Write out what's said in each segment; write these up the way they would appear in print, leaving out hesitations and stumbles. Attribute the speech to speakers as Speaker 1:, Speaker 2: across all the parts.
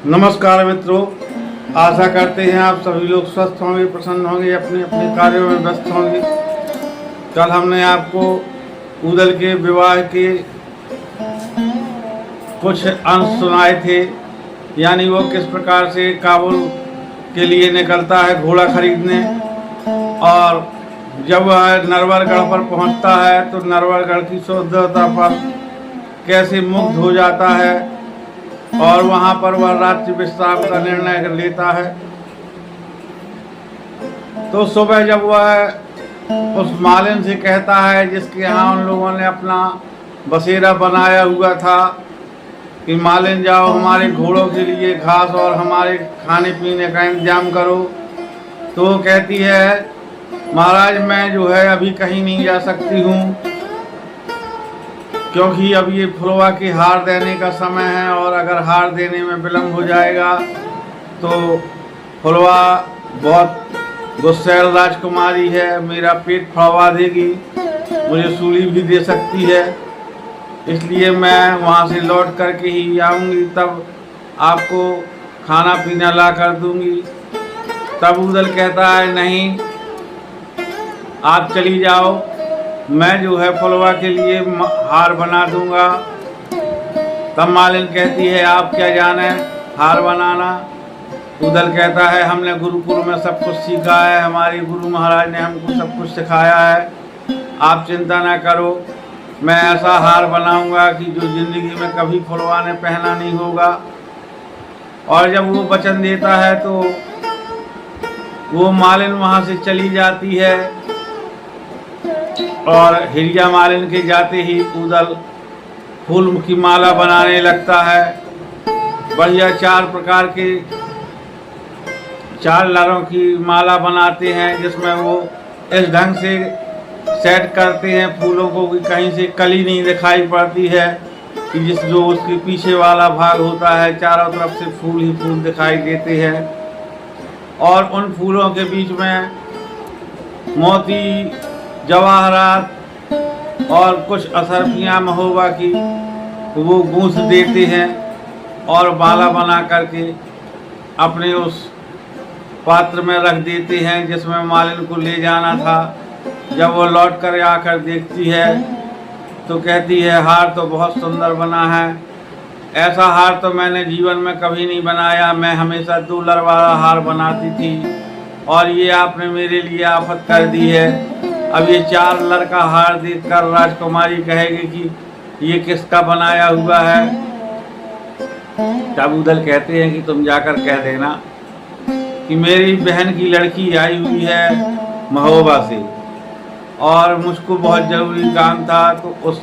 Speaker 1: नमस्कार मित्रों, आशा करते हैं आप सभी लोग स्वस्थ होंगे, प्रसन्न होंगे, अपने अपने कार्यों में व्यस्त होंगे। कल हमने आपको ऊदल के विवाह के कुछ अंश सुनाए थे, यानी वो किस प्रकार से काबुल के लिए निकलता है घोड़ा खरीदने, और जब वह नरवरगढ़ पर पहुंचता है तो नरवरगढ़ की सुंदरता पर कैसे मुग्ध हो जाता है और वहां पर वह रात्रि विश्राम का निर्णय लेता है। तो सुबह जब वह उस मालिन से कहता है जिसके यहाँ उन लोगों ने अपना बसेरा बनाया हुआ था कि मालिन जाओ हमारे घोड़ों के लिए घास और हमारे खाने पीने का इंतजाम करो, तो वो कहती है महाराज मैं जो है अभी कहीं नहीं जा सकती हूँ, क्योंकि अब ये फुलवा की हार देने का समय है और अगर हार देने में विलम्ब हो जाएगा तो फुलवा बहुत गुस्सैल राजकुमारी है, मेरा पेट फाड़वा देगी, मुझे सूली भी दे सकती है, इसलिए मैं वहाँ से लौट करके ही आऊँगी, तब आपको खाना पीना ला कर दूँगी। तब ऊदल कहता है नहीं, आप चली जाओ, मैं जो है फुलवा के लिए हार बना दूंगा। तब मालिन कहती है आप क्या जाने हार बनाना। ऊदल कहता है हमने गुरुकुल में सब कुछ सीखा है, हमारे गुरु महाराज ने हमको सब कुछ सिखाया है, आप चिंता ना करो, मैं ऐसा हार बनाऊंगा कि जो जिंदगी में कभी फुलवा ने पहना नहीं होगा। और जब वो वचन देता है तो वो मालिन वहाँ से चली जाती है और हिरिया मालिन के जाते ही ऊदल फूल की माला बनाने लगता है। बढ़िया 4 प्रकार के 4 लरों की माला बनाते हैं, जिसमें वो इस ढंग से सेट करते हैं फूलों को कि कहीं से कली नहीं दिखाई पड़ती है, कि जिस जो उसके पीछे वाला भाग होता है चारों तरफ से फूल ही फूल दिखाई देते हैं। और उन फूलों के बीच में मोती, जवाहरात और कुछ असरफियाँ महोबा की वो गूंथ देते हैं और माला बना करके अपने उस पात्र में रख देते हैं जिसमें मालिन को ले जाना था। जब वो लौट कर आकर देखती है तो कहती है हार तो बहुत सुंदर बना है, ऐसा हार तो मैंने जीवन में कभी नहीं बनाया, मैं हमेशा 2 लर वाला हार बनाती थी और ये आपने मेरे लिए आफत कर दी है। अब ये 4 लर का हार देखकर राजकुमारी कहेगी कि ये किसका बनाया हुआ है। तब ऊदल कहते हैं कि तुम जाकर कह देना कि मेरी बहन की लड़की आई हुई है महोबा से और मुझको बहुत ज़रूरी काम था, तो उस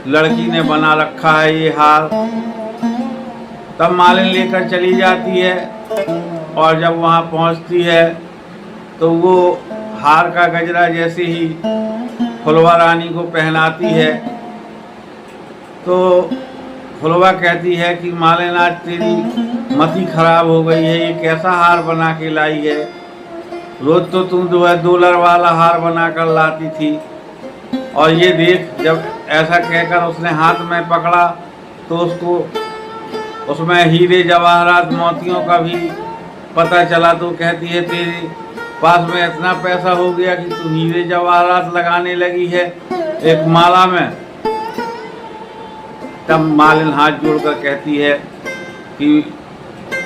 Speaker 1: लड़की ने बना रखा है ये हार। तब मालिन लेकर चली जाती है और जब वहाँ पहुँचती है तो वो हार का गजरा जैसे ही फुलवा रानी को पहनाती है तो फुलवा कहती है कि मालिन आज तेरी मति खराब हो गई है, ये कैसा हार बना के लाई है, रोज तो तुम जो है 2 लर वाला हार बना कर लाती थी, और ये देख। जब ऐसा कहकर उसने हाथ में पकड़ा तो उसको उसमें हीरे जवाहरात मोतियों का भी पता चला, तो कहती है तेरे पास में इतना पैसा हो गया कि तू हीरे जवाहरात लगाने लगी है एक माला में। तब मालिन हाथ जोड़कर कहती है कि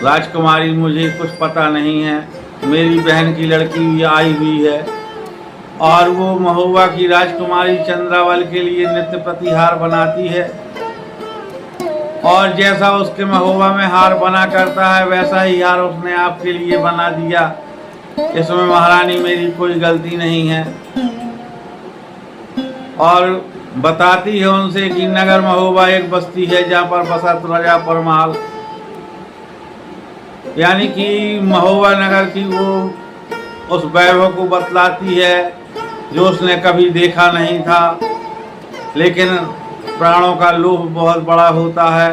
Speaker 1: राजकुमारी मुझे कुछ पता नहीं है, मेरी बहन की लड़की आई हुई है और वो महोबा की राजकुमारी चंद्रावल के लिए नित्य प्रति हार बनाती है, और जैसा उसके महोबा में हार बना करता है वैसा ही हार उसने आपके लिए बना दिया, इसमें महारानी मेरी कोई गलती नहीं है। और बताती है उनसे कि नगर महोबा एक बस्ती है जहाँ पर बसा राजा परमाल, यानी कि महोबा नगर की वो उस वैभव को बतलाती है जो उसने कभी देखा नहीं था, लेकिन प्राणों का लोभ बहुत बड़ा होता है।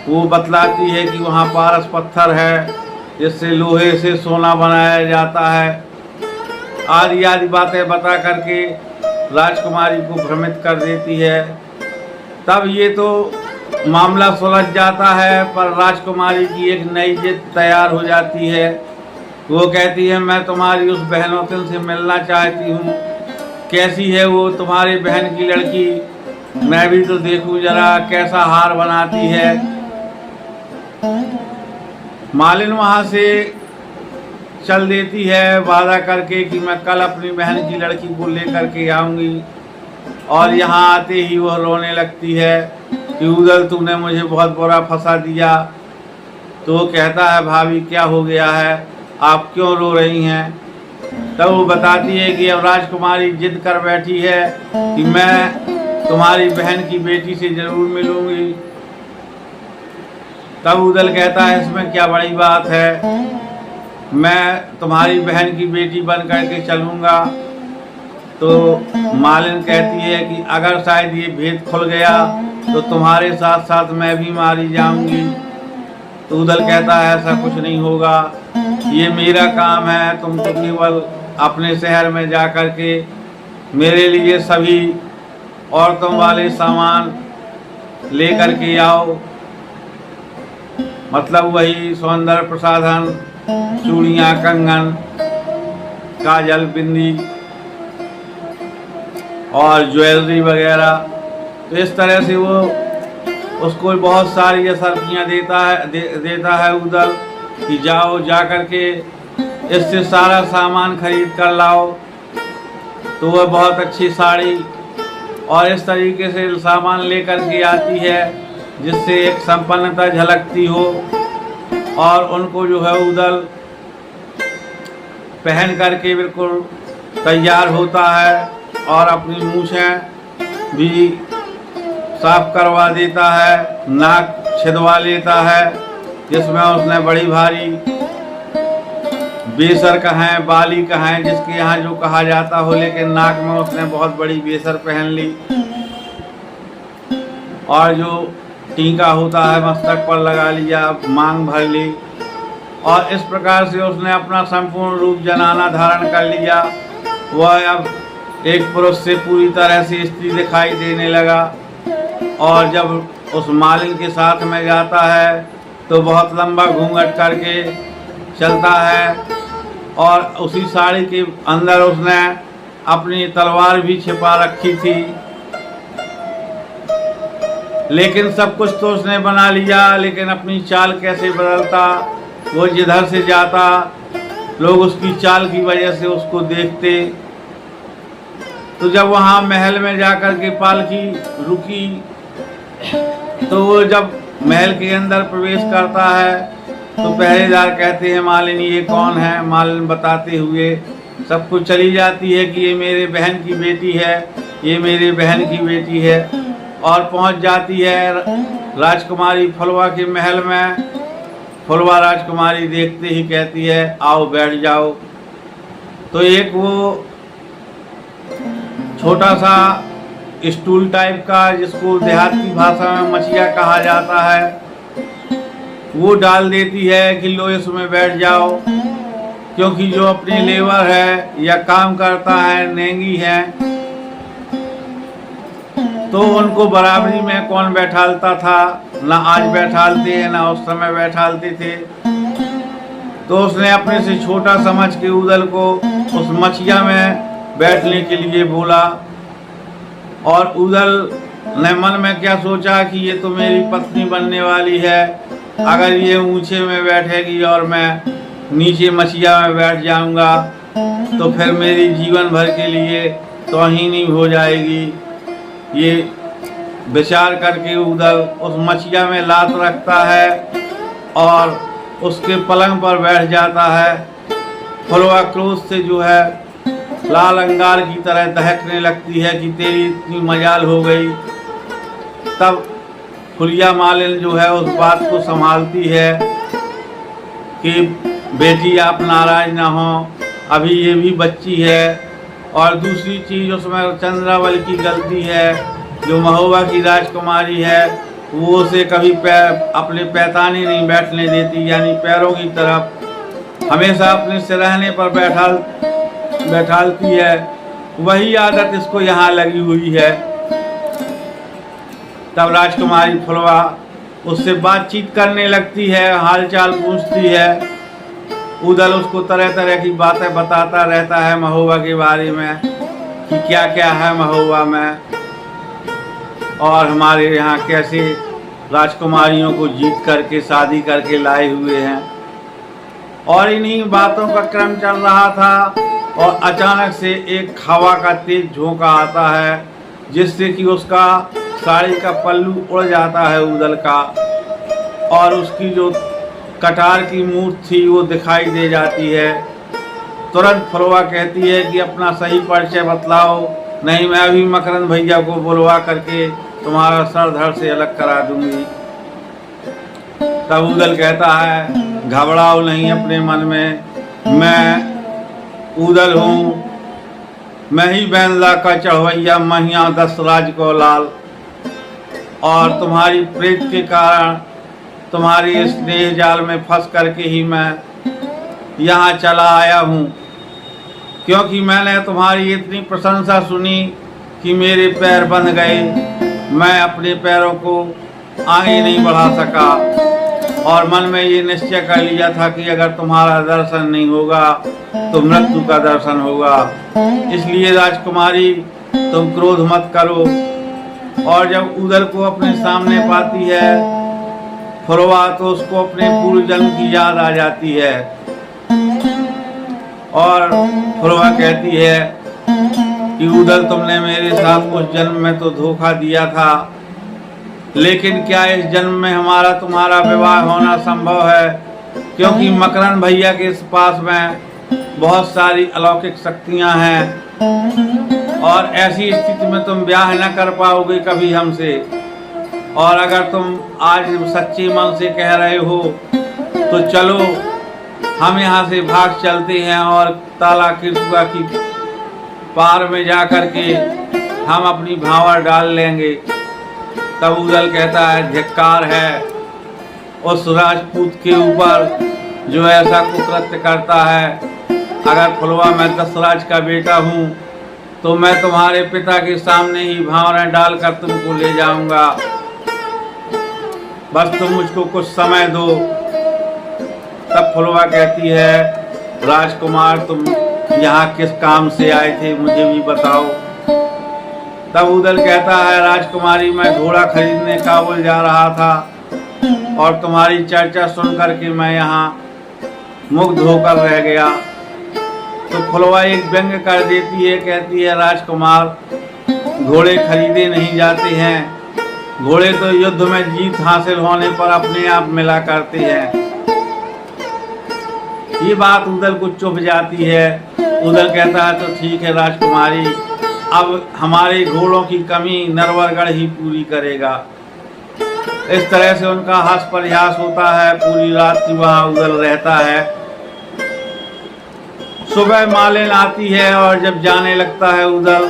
Speaker 1: वो बतलाती है कि वहाँ पारस पत्थर है जिससे लोहे से सोना बनाया जाता है, आदि आदि बातें बता करके राजकुमारी को भ्रमित कर देती है। तब ये तो मामला सुलझ जाता है, पर राजकुमारी की एक नई जिद तैयार हो जाती है। वो कहती है, मैं तुम्हारी उस बहनोतिन से मिलना चाहती हूँ। कैसी है वो तुम्हारी बहन की लड़की, मैं भी तो देखूं जरा कैसा हार बनाती है। मालिन वहाँ से चल देती है, वादा करके कि मैं कल अपनी बहन की लड़की को लेकर के आऊँगी। और यहाँ आते ही वह रोने लगती है कि उदल तूने मुझे बहुत बुरा फंसा दिया। तो वो कहता है, भाभी क्या हो गया है, आप क्यों रो रही हैं? तब वो बताती है कि अब राजकुमारी जिद कर बैठी है कि मैं तुम्हारी बहन की बेटी से जरूर मिलूंगी। तब उदल कहता है, इसमें क्या बड़ी बात है, मैं तुम्हारी बहन की बेटी बन करके चलूँगा। तो मालिन कहती है कि अगर शायद ये भेद खुल गया तो तुम्हारे साथ साथ मैं भी मारी जाऊंगी। तो उदल कहता है, ऐसा कुछ नहीं होगा, ये मेरा काम है, तुम तो केवल अपने शहर में जा कर के मेरे लिए सभी औरतों वाले सामान ले कर के आओ। मतलब वही सौंदर्य प्रसाधन, चूड़ियाँ, कंगन, काजल, बिंदी और ज्वेलरी वगैरह। तो इस तरह से वो उसको बहुत सारी असरफियाँ देता है उदल कि जाओ जा कर के इससे सारा सामान खरीद कर लाओ। तो वह बहुत अच्छी साड़ी और इस तरीके से सामान लेकर के आती है जिससे एक संपन्नता झलकती हो। और उनको जो है उदल पहन करके बिल्कुल तैयार होता है और अपनी मूछें भी साफ करवा देता है, नाक छिदवा लेता है जिसमें उसने बड़ी भारी बेसर कहें, बाली कहें, जिसके यहाँ जो कहा जाता हो, लेकिन नाक में उसने बहुत बड़ी बेसर पहन ली और जो टीका होता है मस्तक पर लगा लिया, मांग भर ली। और इस प्रकार से उसने अपना संपूर्ण रूप जनाना धारण कर लिया। वह अब एक पुरुष से पूरी तरह से स्त्री दिखाई देने लगा। और जब उस मालिन के साथ में जाता है तो बहुत लंबा घूंघट करके चलता है और उसी साड़ी के अंदर उसने अपनी तलवार भी छिपा रखी थी। लेकिन सब कुछ तो उसने बना लिया, लेकिन अपनी चाल कैसे बदलता, वो जिधर से जाता लोग उसकी चाल की वजह से उसको देखते। तो जब वहाँ महल में जाकर के पालकी रुकी तो वो जब महल के अंदर प्रवेश करता है तो पहरेदार कहते हैं, मालिन ये कौन है? मालिन बताते हुए सब कुछ चली जाती है कि ये मेरे बहन की बेटी है, ये मेरे बहन की बेटी है। और पहुंच जाती है राजकुमारी फुलवा के महल में। फुलवा राजकुमारी देखते ही कहती है, आओ बैठ जाओ। तो एक वो छोटा सा स्टूल टाइप का, जिसको देहाती भाषा में मचिया कहा जाता है, वो डाल देती है कि लो इसमें बैठ जाओ। क्योंकि जो अपनी लेबर है या काम करता है, नेंगी है, तो उनको बराबरी में कौन बैठालता था? ना आज बैठालते हैं ना उस समय बैठालते थे। तो उसने अपने से छोटा समझ के उदल को उस मछिया में बैठने के लिए बोला। और उदल ने मन में क्या सोचा कि ये तो मेरी पत्नी बनने वाली है, अगर ये ऊंचे में बैठेगी और मैं नीचे मछिया में बैठ जाऊंगा तो फिर मेरी जीवन भर के लिए तौहीनी हो जाएगी। ये विचार करके उदल उस मछिया में लात रखता है और उसके पलंग पर बैठ जाता है। फुलवा क्रोध से जो है लाल अंगार की तरह दहकने लगती है कि तेरी इतनी मजाल हो गई। तब फुलिया मालिन जो है उस बात को संभालती है कि बेटी आप नाराज ना हो, अभी ये भी बच्ची है। और दूसरी चीज़ उसमें चंद्रावल की गलती है, जो महोबा की राजकुमारी है, वो उसे कभी अपने पैतानी नहीं बैठने देती, यानी पैरों की तरफ हमेशा अपने सिरहने पर बैठालती है। वही आदत इसको यहाँ लगी हुई है। तब राजकुमारी फुलवा उससे बातचीत करने लगती है, हालचाल पूछती है। उदल उसको तरह तरह की बातें बताता रहता है महुआ के बारे में कि क्या क्या है महुआ में, और हमारे यहाँ कैसे राजकुमारियों को जीत करके शादी करके लाए हुए हैं। और इन्हीं बातों का क्रम चल रहा था और अचानक से एक हवा का तेज झोंका आता है, जिससे कि उसका साड़ी का पल्लू उड़ जाता है उदल का, और उसकी जो कटार की मूर्त थी वो दिखाई दे जाती है। तुरंत फुलवा कहती है कि अपना सही परिचय बतलाओ, नहीं मैं अभी मकरंद भैया को बुलवा करके तुम्हारा सर धड़ से अलग करा दूंगी। तब उदल कहता है, घबराओ नहीं अपने मन में, मैं उदल हूँ, मैं ही बैंदा का चढ़वैया, महिया दशराज को लाल, और तुम्हारी प्रीत के कारण तुम्हारी स्नेह जाल में फंस करके ही मैं यहाँ चला आया हूँ, क्योंकि मैंने तुम्हारी इतनी प्रशंसा सुनी कि मेरे पैर बंध गए, मैं अपने पैरों को आगे नहीं बढ़ा सका, और मन में ये निश्चय कर लिया था कि अगर तुम्हारा दर्शन नहीं होगा तो मृत्यु का दर्शन होगा। इसलिए राजकुमारी तुम क्रोध मत करो। और जब उदल को अपने सामने पाती है फुलवा तो उसको अपने पूर्व जन्म की याद आ जाती है, और फुलवा कहती है कि उदल तुमने मेरे साथ उस जन्म में तो धोखा दिया था, लेकिन क्या इस जन्म में हमारा तुम्हारा विवाह होना संभव है, क्योंकि मकरंद भैया के पास में बहुत सारी अलौकिक शक्तियां हैं, और ऐसी स्थिति में तुम ब्याह न कर पाओगे कभी हमसे। और अगर तुम आज सच्चे मन से कह रहे हो तो चलो हम यहाँ से भाग चलते हैं और ताला किरकुआ की पार में जा कर के हम अपनी भावर डाल लेंगे। तब उदल कहता है, धिक्कार है उस राजपूत के ऊपर जो ऐसा कुकृत्य करता है। अगर फुलवा मैं दशराज का बेटा हूँ तो मैं तुम्हारे पिता के सामने ही भावरें डालकर तुमको ले जाऊंगा, बस तुम मुझको कुछ समय दो। तब फुलवा कहती है, राजकुमार तुम यहाँ किस काम से आए थे मुझे भी बताओ। तब उदल कहता है, राजकुमारी मैं घोड़ा खरीदने काबुल जा रहा था और तुम्हारी चर्चा सुन करके मैं यहाँ मुग्ध होकर रह गया। तो फुलवा एक व्यंग कर देती है, कहती है, राजकुमार घोड़े खरीदे नहीं जाते हैं, घोड़े तो युद्ध में जीत हासिल होने पर अपने आप मिला करते हैं। ये बात उदल को चुभ जाती है। उदल कहता है, तो ठीक है राजकुमारी, अब हमारे घोड़ों की कमी नरवरगढ़ ही पूरी करेगा। इस तरह से उनका हास परिहास होता है। पूरी रात वहाँ उदल रहता है। सुबह मालिन आती है और जब जाने लगता है उदल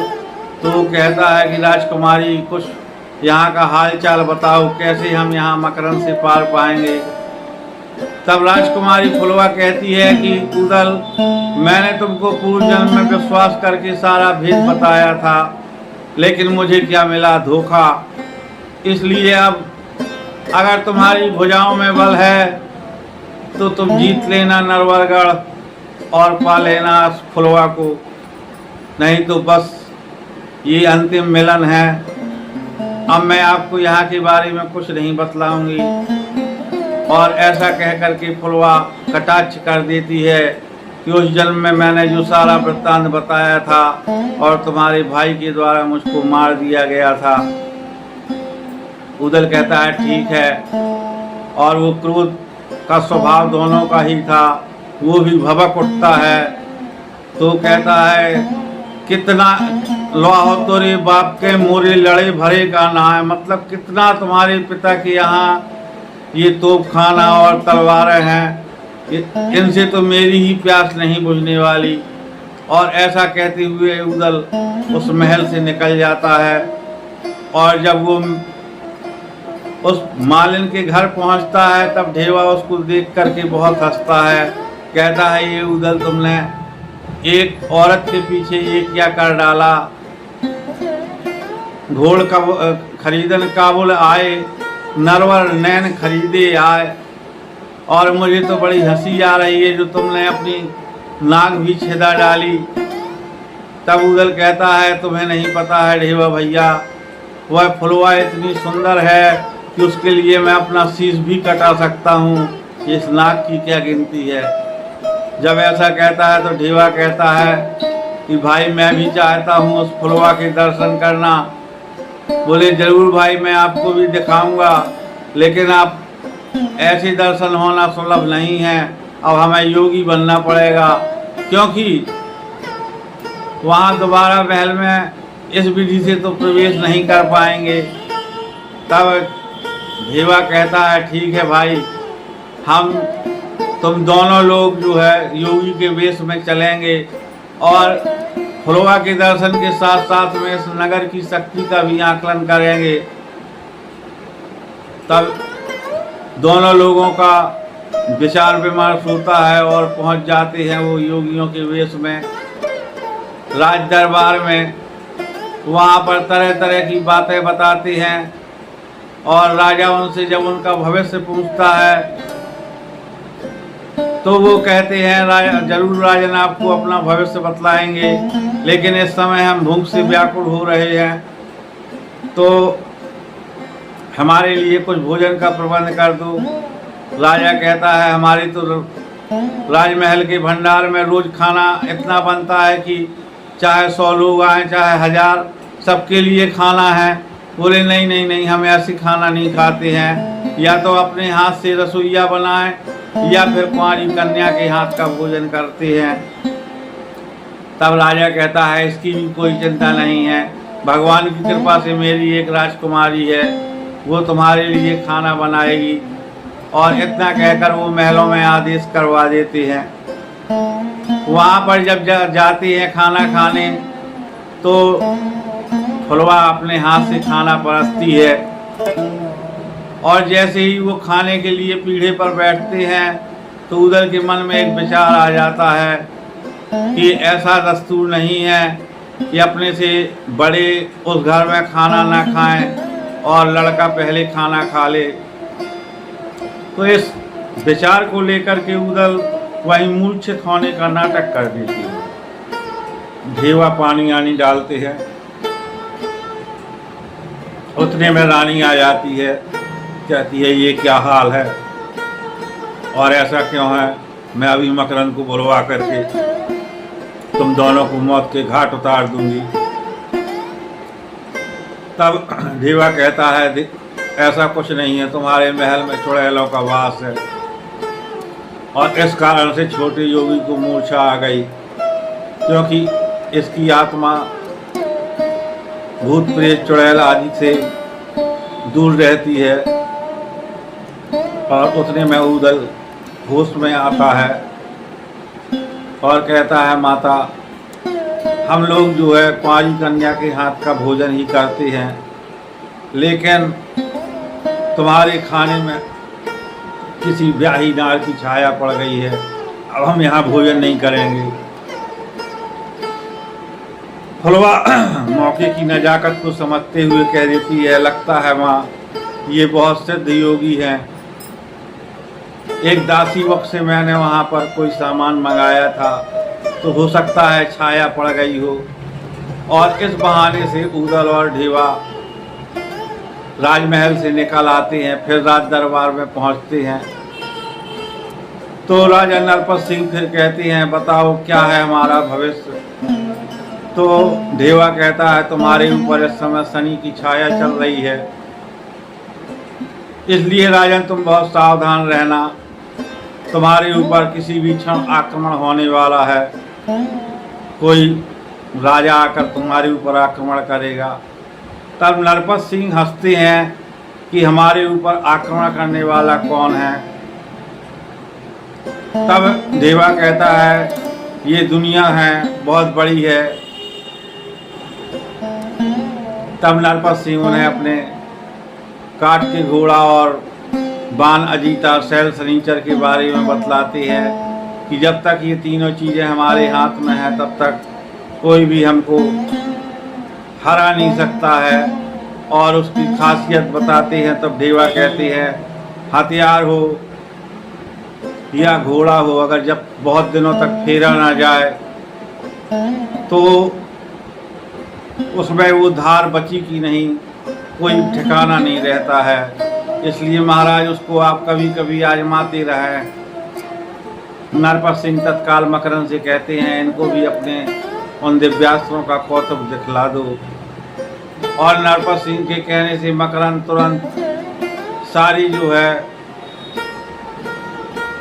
Speaker 1: तो वो कहता है कि राजकुमारी कुछ यहाँ का हाल चाल बताओ, कैसे हम यहाँ मकरंद से पार पाएंगे। तब राजकुमारी फुलवा कहती है कि उदल मैंने तुमको पूर्व जन्म में विश्वास करके सारा भेद बताया था, लेकिन मुझे क्या मिला, धोखा। इसलिए अब अगर तुम्हारी भुजाओं में बल है तो तुम जीत लेना नरवरगढ़ और पा लेना फुलवा को, नहीं तो बस ये अंतिम मिलन है। अब मैं आपको यहाँ के बारे में कुछ नहीं बतलाऊंगी। और ऐसा कह करके फुलवा कटाक्ष कर देती है कि उस जन्म में मैंने जो सारा वृत्तांत बताया था और तुम्हारे भाई के द्वारा मुझको मार दिया गया था। उदल कहता है, ठीक है। और वो क्रोध का स्वभाव दोनों का ही था, वो भी भभक उठता है। तो कहता है, कितना लोहो तोरे बाप के मोरे लड़े भरे का ना है, मतलब कितना तुम्हारे पिता के यहाँ ये तोप खाना और तलवारें हैं, इनसे तो मेरी ही प्यास नहीं बुझने वाली। और ऐसा कहते हुए उदल उस महल से निकल जाता है। और जब वो उस मालिन के घर पहुंचता है तब ढेवा उसको देख करके बहुत हंसता है। कहता है, ये उदल तुमने एक औरत के पीछे ये क्या कर डाला, घोड़ का खरीदन काबुल आए, नरवर नैन खरीदे आए। और मुझे तो बड़ी हंसी आ रही है जो तुमने अपनी नाक भी छिदा डाली। तब उदल कहता है तुम्हें नहीं पता है ढेवा भैया, वह फुलवा इतनी सुंदर है कि उसके लिए मैं अपना शीश भी कटा सकता हूँ, इस नाक की क्या गिनती है। जब ऐसा कहता है तो ढेवा कहता है कि भाई मैं भी चाहता हूँ उस फुलवा के दर्शन करना। बोले जरूर भाई, मैं आपको भी दिखाऊंगा, लेकिन आप ऐसे दर्शन होना सुलभ नहीं है, अब हमें योगी बनना पड़ेगा, क्योंकि वहाँ दोबारा महल में इस विधि से तो प्रवेश नहीं कर पाएंगे। तब ढेवा कहता है ठीक है भाई, हम तुम दोनों लोग जो है योगी के वेश में चलेंगे और फुलवा के दर्शन के साथ साथ में इस नगर की शक्ति का भी आकलन करेंगे। तब दोनों लोगों का विचार विमर्श होता है और पहुंच जाते हैं वो योगियों के वेश में राज दरबार में। वहाँ पर तरह तरह की बातें बताते हैं और राजा उनसे जब उनका भविष्य पूछता है तो वो कहते हैं राजा जरूर राजन आपको अपना भविष्य बतलाएंगे, लेकिन इस समय हम भूख से व्याकुल हो रहे हैं, तो हमारे लिए कुछ भोजन का प्रबंध कर दो। राजा कहता है हमारे तो राजमहल के भंडार में रोज खाना इतना बनता है कि चाहे 100 लोग आए चाहे 1000, सबके लिए खाना है। बोले नहीं नहीं नहीं, हम ऐसी खाना नहीं खाते हैं, या तो अपने हाथ से रसोईया बनाएं या फिर कुंवारी कन्या के हाथ का भोजन करते हैं। तब राजा कहता है इसकी भी कोई चिंता नहीं है, भगवान की कृपा से मेरी एक राजकुमारी है, वो तुम्हारे लिए खाना बनाएगी। और इतना कहकर वो महलों में आदेश करवा देते हैं। वहाँ पर जब जाते हैं खाना खाने तो फुलवा अपने हाथ से खाना परसती है और जैसे ही वो खाने के लिए पीढ़े पर बैठते हैं तो उधर के मन में एक विचार आ जाता है कि ऐसा दस्तूर नहीं है कि अपने से बड़े उस घर में खाना ना खाएं और लड़का पहले खाना खा ले। तो इस विचार को लेकर के उदल वही मूर्छित होने का नाटक कर देती है। ढेवा पानी आनी डालते हैं, उतने में रानी आ जाती है, कहती है ये क्या हाल है और ऐसा क्यों है, मैं अभी मकरंद को बुलवा करके तुम दोनों को मौत के घाट उतार दूंगी। तब ढेवा कहता है ऐसा कुछ नहीं है, तुम्हारे महल में चुड़ैलों का वास है और इस कारण से छोटे योगी को मूर्छा आ गई, क्योंकि इसकी आत्मा भूत प्रेत चुड़ैल आदि से दूर रहती है। और उतने में उदल होश में आता है और कहता है माता, हम लोग जो है कुंवारी कन्या के हाथ का भोजन ही करते हैं, लेकिन तुम्हारे खाने में किसी ब्याही नार की छाया पड़ गई है, अब हम यहाँ भोजन नहीं करेंगे। फुलवा मौके की नजाकत को समझते हुए कह देती है लगता है माँ ये बहुत सिद्ध योगी हैं, एक दासी वक्त से मैंने वहाँ पर कोई सामान मंगाया था तो हो सकता है छाया पड़ गई हो। और इस बहाने से उदल और ढेवा राजमहल से निकल आते हैं, फिर राज दरबार में पहुंचते हैं। तो राजा नरपत सिंह फिर कहते हैं बताओ क्या है हमारा भविष्य। तो ढेवा कहता है तुम्हारे ऊपर इस समय शनि की छाया चल रही है, इसलिए राजन तुम बहुत सावधान रहना, तुम्हारे ऊपर किसी भी क्षण आक्रमण होने वाला है, कोई राजा आकर तुम्हारे ऊपर आक्रमण करेगा। तब नरपत सिंह हंसते हैं कि हमारे ऊपर आक्रमण करने वाला कौन है। तब देवा कहता है ये दुनिया है बहुत बड़ी है। तब नरपत सिंह उन्हें अपने काठ के घोड़ा और बाण अजीता शैल शनिचर के बारे में बतलाते हैं कि जब तक ये तीनों चीज़ें हमारे हाथ में हैं तब तक कोई भी हमको हरा नहीं सकता है और उसकी खासियत बताते हैं। तब ढेवा कहते हैं हथियार हो या घोड़ा हो, अगर जब बहुत दिनों तक फेरा ना जाए तो उसमें वो धार बची कि नहीं कोई ठिकाना नहीं रहता है। इसलिए महाराज उसको आप कभी कभी आजमाते रहें। नरपत सिंह तत्काल मकरंद से कहते हैं इनको भी अपने उन दिव्यास्त्रों का कौतुक दिखला दो। और नरपत सिंह के कहने से मकरंद तुरंत सारी जो है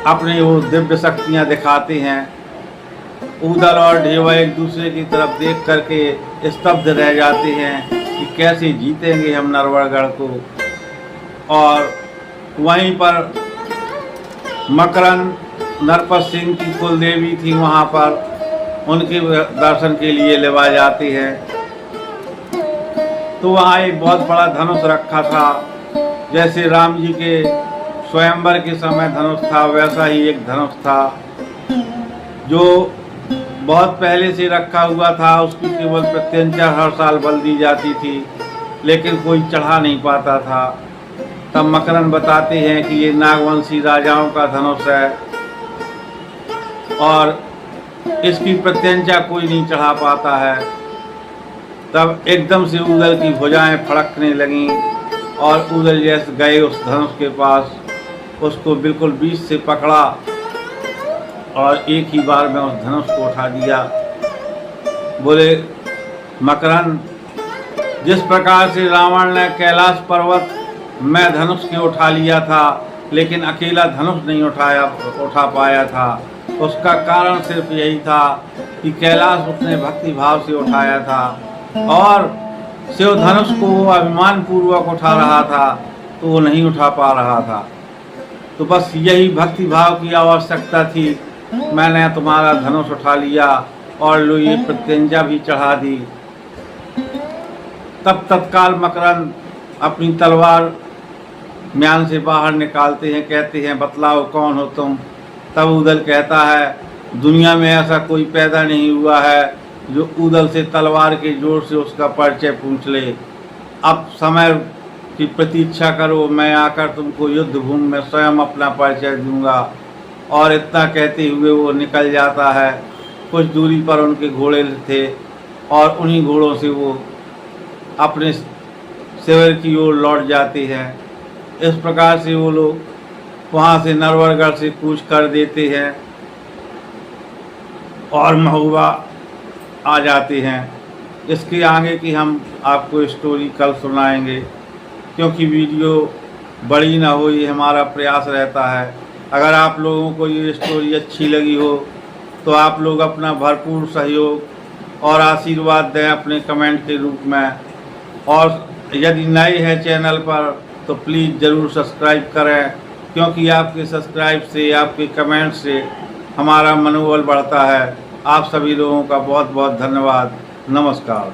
Speaker 1: अपनी वो दिव्य शक्तियाँ दिखाते हैं। ऊदल और ढेवा एक दूसरे की तरफ देख करके स्तब्ध रह जाते हैं कि कैसे जीतेंगे हम नरवरगढ़ को। और वहीं पर मकरंद नरपत सिंह की कुल देवी थी, वहाँ पर उनके दर्शन के लिए लेवा जाते हैं। तो वहाँ एक बहुत बड़ा धनुष रखा था, जैसे राम जी के स्वयंवर के समय धनुष था वैसा ही एक धनुष था जो बहुत पहले से रखा हुआ था। उसकी केवल प्रत्यंचा हर साल बल दी जाती थी, लेकिन कोई चढ़ा नहीं पाता था। तब मकरंद बताते हैं कि ये नागवंशी राजाओं का धनुष है और इसकी प्रत्यंचा कोई नहीं चढ़ा पाता है। तब एकदम से ऊदल की भुजाएं फड़कने लगीं और ऊदल जैसे गए उस धनुष के पास, उसको बिल्कुल बीच से पकड़ा और एक ही बार में उस धनुष को उठा दिया। बोले मकरंद, जिस प्रकार से रावण ने कैलाश पर्वत में धनुष के उठा लिया था लेकिन अकेला धनुष नहीं उठा पाया था, उसका कारण सिर्फ यही था कि कैलाश उसने भक्ति भाव से उठाया था और शिव धनुष को वो अभिमान पूर्वक उठा रहा था तो वो नहीं उठा पा रहा था। तो बस यही भक्ति भाव की आवश्यकता थी। मैंने तुम्हारा धनुष उठा लिया और लो ये प्रत्यंजा भी चढ़ा दी। तब तत्काल मकरंद अपनी तलवार म्यान से बाहर निकालते हैं, कहते हैं बतलाओ कौन हो तुम। तब ऊदल कहता है दुनिया में ऐसा कोई पैदा नहीं हुआ है जो ऊदल से तलवार के जोर से उसका परिचय पूछ ले। अब समय की प्रतीक्षा करो, मैं आकर तुमको युद्ध भूमि में स्वयं अपना परिचय दूंगा। और इतना कहते हुए वो निकल जाता है। कुछ दूरी पर उनके घोड़े थे और उन्हीं घोड़ों से वो अपने शिविर की ओर लौट जाते हैं। इस प्रकार से वो लोग वहाँ से नरवरगढ़ से कूच कर देते हैं और महुआ आ जाते हैं। इसके आगे की हम आपको स्टोरी कल सुनाएंगे, क्योंकि वीडियो बड़ी ना हो ये हमारा प्रयास रहता है। अगर आप लोगों को ये स्टोरी अच्छी लगी हो तो आप लोग अपना भरपूर सहयोग और आशीर्वाद दें अपने कमेंट के रूप में। और यदि नए हैं चैनल पर तो प्लीज़ ज़रूर सब्सक्राइब करें, क्योंकि आपके सब्सक्राइब से, आपके कमेंट से हमारा मनोबल बढ़ता है। आप सभी लोगों का बहुत बहुत धन्यवाद। नमस्कार।